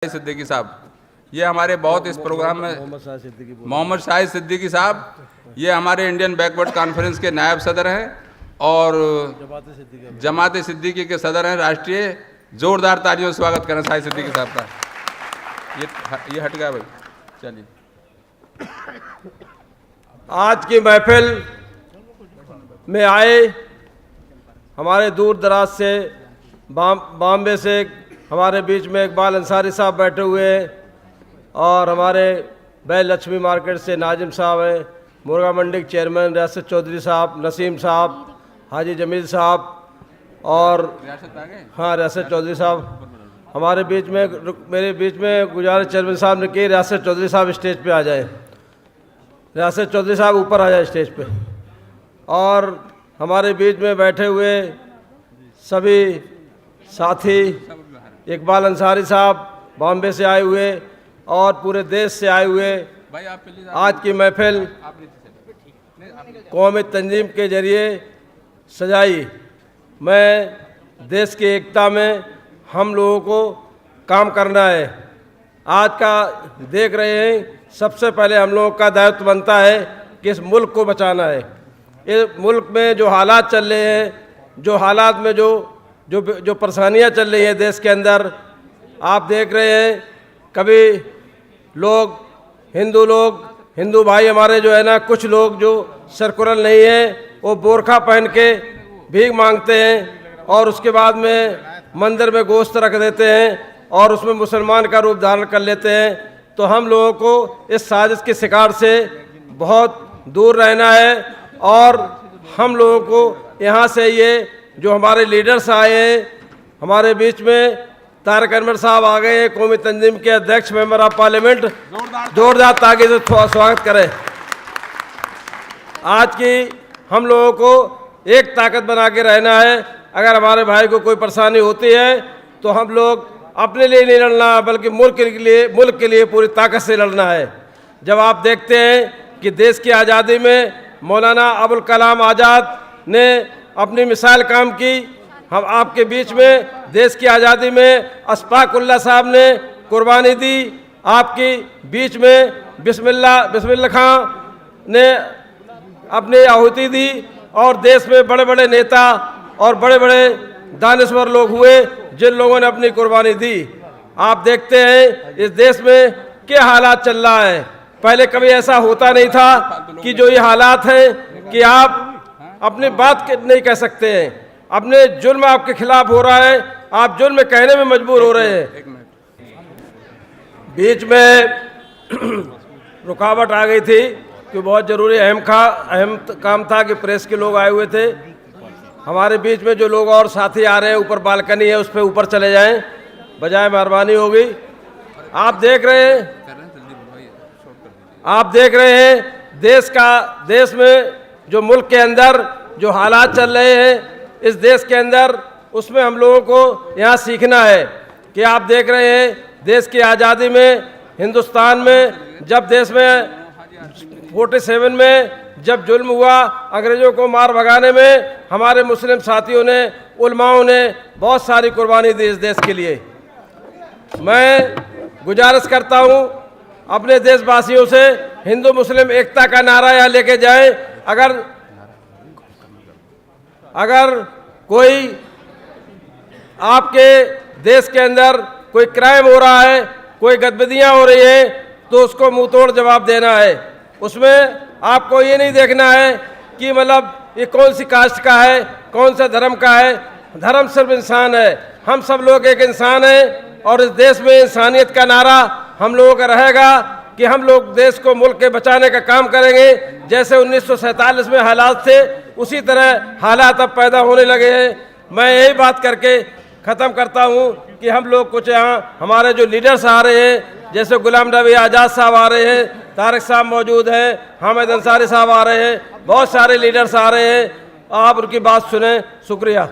सिद्दीकी साहब, ये हमारे बहुत इस प्रोग्राम में मोहम्मद शाहिद सिद्दीकी साहब, ये हमारे इंडियन बैकवर्ड कॉन्फ्रेंस के नायब सदर हैं और जमात सिद्दीकी के सदर हैं राष्ट्रीय। जोरदार तालियों से स्वागत करें शाहिद सिद्दीकी साहब का। ये हट गया भाई, चलिए। आज की महफिल में आए हमारे दूर दराज से बॉम्बे से हमारे बीच में इकबाल अंसारी साहब बैठे हुए हैं और हमारे बैल लक्ष्मी मार्केट से नाजिम साहब हैं, मुर्गा मंडी के चेयरमैन रियासत चौधरी साहब, नसीम साहब, हाजी जमील साहब और रियासत चौधरी साहब हमारे बीच में। मेरे बीच में गुजारिश चेयरमैन साहब ने की, रियासत चौधरी साहब स्टेज पे आ जाए, रियासत चौधरी साहब ऊपर आ जाए स्टेज पे। और हमारे बीच में बैठे हुए सभी साथी, इकबाल अंसारी साहब बॉम्बे से आए हुए और पूरे देश से आए हुए। आज की महफिल कौमी तंजीम के जरिए सजाई। मैं देश की एकता में हम लोगों को काम करना है। आज का देख रहे हैं, सबसे पहले हम लोगों का दायित्व बनता है कि इस मुल्क को बचाना है। इस मुल्क में जो हालात चल रहे हैं, जो हालात में जो परेशानियां चल रही हैं देश के अंदर, आप देख रहे हैं। कभी हिंदू भाई हमारे जो है ना, कुछ लोग जो सरकुरल नहीं है वो बोरखा पहन के भीख मांगते हैं और उसके बाद में मंदिर में गोश्त रख देते हैं और उसमें मुसलमान का रूप धारण कर लेते हैं। तो हम लोगों को इस साजिश के शिकार से बहुत दूर रहना है और हम लोगों को यहाँ से ये जो हमारे लीडर्स आए हैं हमारे बीच में, तारक अनवर साहब आ गए हैं, कौमी तंजीम के अध्यक्ष मेंबर ऑफ पार्लियामेंट, जोरदार ताली से स्वागत करें। आज की हम लोगों को एक ताकत बना के रहना है। अगर हमारे भाई को कोई परेशानी होती है तो हम लोग अपने लिए नहीं लड़ना बल्कि मुल्क के लिए पूरी ताकत से लड़ना है। जब आप देखते हैं कि देश की आज़ादी में मौलाना अबुल कलाम आज़ाद ने अपनी मिसाल काम की, हम आपके बीच में देश की आज़ादी में अशफाकुल्लाह साहब ने कुर्बानी दी, आपकी बीच में बिस्मिल्लाह खां ने अपनी आहुति दी और देश में बड़े बड़े नेता और बड़े बड़े दानिश्वर लोग हुए जिन लोगों ने अपनी कुर्बानी दी। आप देखते हैं इस देश में क्या हालात चल रहा है। पहले कभी ऐसा होता नहीं था कि जो ये हालात हैं कि आप अपनी बात नहीं कह सकते हैं, अपने जुल्म आपके खिलाफ हो रहा है, आप जुल्म कहने में मजबूर हो रहे हैं। बीच में रुकावट आ गई थी कि बहुत ज़रूरी अहम काम था कि प्रेस के लोग आए हुए थे। हमारे बीच में जो लोग और साथी आ रहे हैं, ऊपर बालकनी है उस पर ऊपर चले जाएं, बजाय मेहरबानी होगी। आप देख रहे हैं देश में जो मुल्क के अंदर जो हालात चल रहे हैं इस देश के अंदर, उसमें हम लोगों को यहाँ सीखना है कि आप देख रहे हैं देश की आज़ादी में, हिंदुस्तान में जब देश में 47 में जब जुल्म हुआ, अंग्रेज़ों को मार भगाने में हमारे मुस्लिम साथियों ने, उलमाओं ने बहुत सारी कुर्बानी दी इस देश के लिए। मैं गुजारिश करता हूँ अपने देशवासियों से, हिंदू मुस्लिम एकता का नारा यहाँ लेके जाएं। अगर कोई आपके देश के अंदर कोई क्राइम हो रहा है, कोई गतिविधियाँ हो रही हैं, तो उसको मुंह तोड़ जवाब देना है। उसमें आपको ये नहीं देखना है कि मतलब ये कौन सी कास्ट का है, कौन सा धर्म का है। धर्म सिर्फ इंसान है, हम सब लोग एक इंसान हैं और इस देश में इंसानियत का नारा हम लोगों का रहेगा कि हम लोग देश को, मुल्क के बचाने का काम करेंगे। जैसे 1947 में हालात थे उसी तरह हालात अब पैदा होने लगे हैं। मैं यही बात करके ख़त्म करता हूँ कि हम लोग कुछ यहाँ हमारे जो लीडर्स आ रहे हैं, जैसे गुलाम नबी आज़ाद साहब आ रहे हैं, तारक साहब मौजूद हैं, हामिद अंसारी साहब आ रहे हैं, बहुत सारे लीडर्स आ रहे हैं। आप उनकी बात सुने। शुक्रिया।